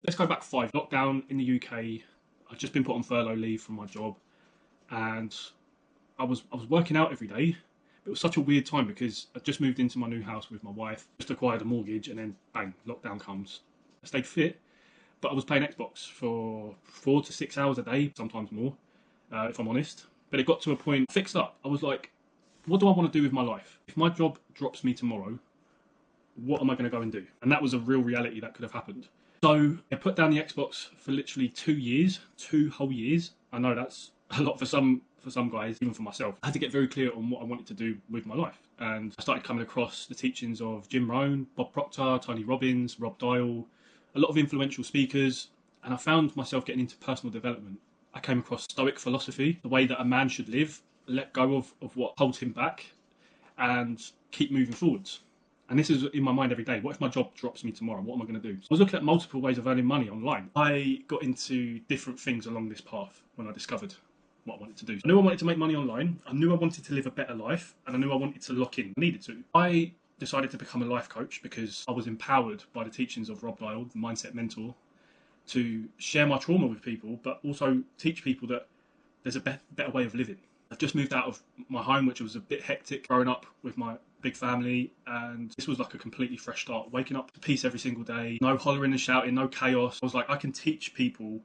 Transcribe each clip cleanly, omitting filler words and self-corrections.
Let's go back 5. Lockdown in the UK. I'd just been put on furlough leave from my job, and I was working out every day. It was such a weird time because I just moved into my new house with my wife, just acquired a mortgage, and then bang, lockdown comes. I stayed fit, but I was playing Xbox for 4 to 6 hours a day, sometimes more, if I'm honest. But it got to a point, fixed up. I was like, what do I want to do with my life? If my job drops me tomorrow, what am I going to go and do? And that was a real reality that could have happened. So I put down the Xbox for literally 2 years, 2 whole years. I know that's a lot for some guys, even for myself. I had to get very clear on what I wanted to do with my life. And I started coming across the teachings of Jim Rohn, Bob Proctor, Tony Robbins, Rob Dial, a lot of influential speakers. And I found myself getting into personal development. I came across Stoic philosophy, the way that a man should live, let go of what holds him back, and keep moving forwards. And this is in my mind every day. What if my job drops me tomorrow? What am I going to do? So I was looking at multiple ways of earning money online. I got into different things along this path when I discovered what I wanted to do. I knew I wanted to make money online. I knew I wanted to live a better life. And I knew I wanted to lock in. I needed to. I decided to become a life coach because I was empowered by the teachings of Rob Dial, the mindset mentor, to share my trauma with people, but also teach people that there's a better way of living. I've just moved out of my home, which was a bit hectic growing up with my big family, and this was like a completely fresh start. Waking up to peace every single day, no hollering and shouting, no chaos. I was like, I can teach people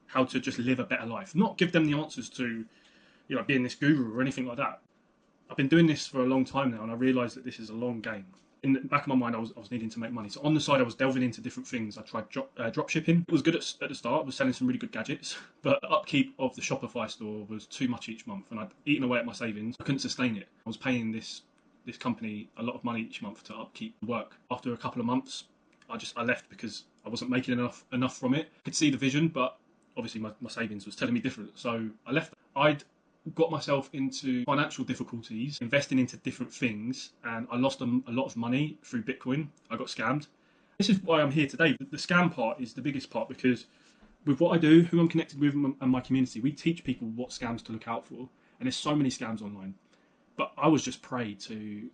how to just live a better life, not give them the answers to, being this guru or anything like that. I've been doing this for a long time now, and I realised that this is a long game. In the back of my mind, I was needing to make money. So on the side, I was delving into different things. I tried drop shipping. It was good at the start. I was selling some really good gadgets, but the upkeep of the Shopify store was too much each month, and I'd eaten away at my savings. I couldn't sustain it. I was paying this company a lot of money each month to upkeep the work. After a couple of months, I left because I wasn't making enough from it. I could see the vision, but obviously my savings was telling me different. So I left. I'd got myself into financial difficulties, investing into different things, and I lost a lot of money through Bitcoin. I got scammed. This is why I'm here today. The scam part is the biggest part because with what I do, who I'm connected with and my community, we teach people what scams to look out for. And there's so many scams online. But I was just prey to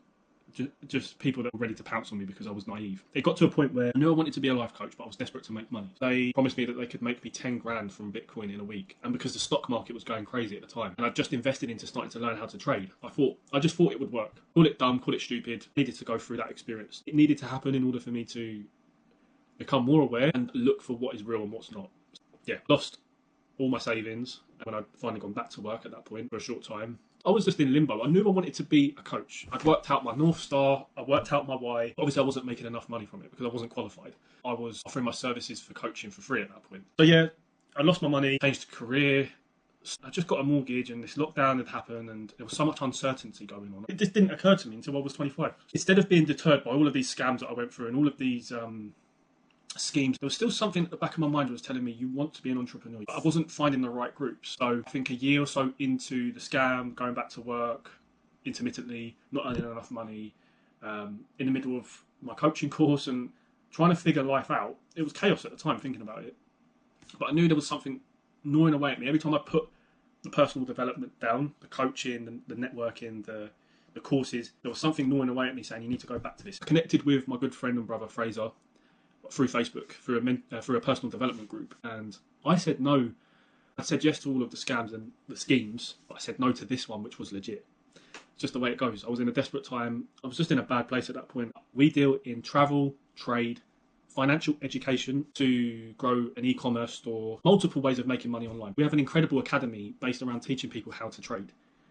just people that were ready to pounce on me because I was naive. It got to a point where I knew I wanted to be a life coach, but I was desperate to make money. They promised me that they could make me 10 grand from Bitcoin in a week. And because the stock market was going crazy at the time, and I'd just invested into starting to learn how to trade, I just thought it would work. Call it dumb, call it stupid. I needed to go through that experience. It needed to happen in order for me to become more aware and look for what is real and what's not. Yeah, lost all my savings when I'd finally gone back to work at that point for a short time. I was just in limbo. I knew I wanted to be a coach. I'd worked out my North Star. I worked out my why. Obviously, I wasn't making enough money from it because I wasn't qualified. I was offering my services for coaching for free at that point. So yeah, I lost my money, changed career. I just got a mortgage and this lockdown had happened and there was so much uncertainty going on. It just didn't occur to me until I was 25. Instead of being deterred by all of these scams that I went through and all of these schemes, there was still something at the back of my mind that was telling me you want to be an entrepreneur. I wasn't finding the right groups. So I think a year or so into the scam, going back to work intermittently, not earning enough money, in the middle of my coaching course and trying to figure life out. It was chaos at the time thinking about it. But I knew there was something gnawing away at me. Every time I put the personal development down, the coaching, the networking, the courses, there was something gnawing away at me saying you need to go back to this. I connected with my good friend and brother Fraser through Facebook, through a personal development group. And I said no. I said yes to all of the scams and the schemes, but I said no to this one, which was legit. It's just the way it goes. I was in a desperate time. I was just in a bad place at that point. We deal in travel, trade, financial education to grow an e-commerce store, multiple ways of making money online. We have an incredible academy based around teaching people how to trade.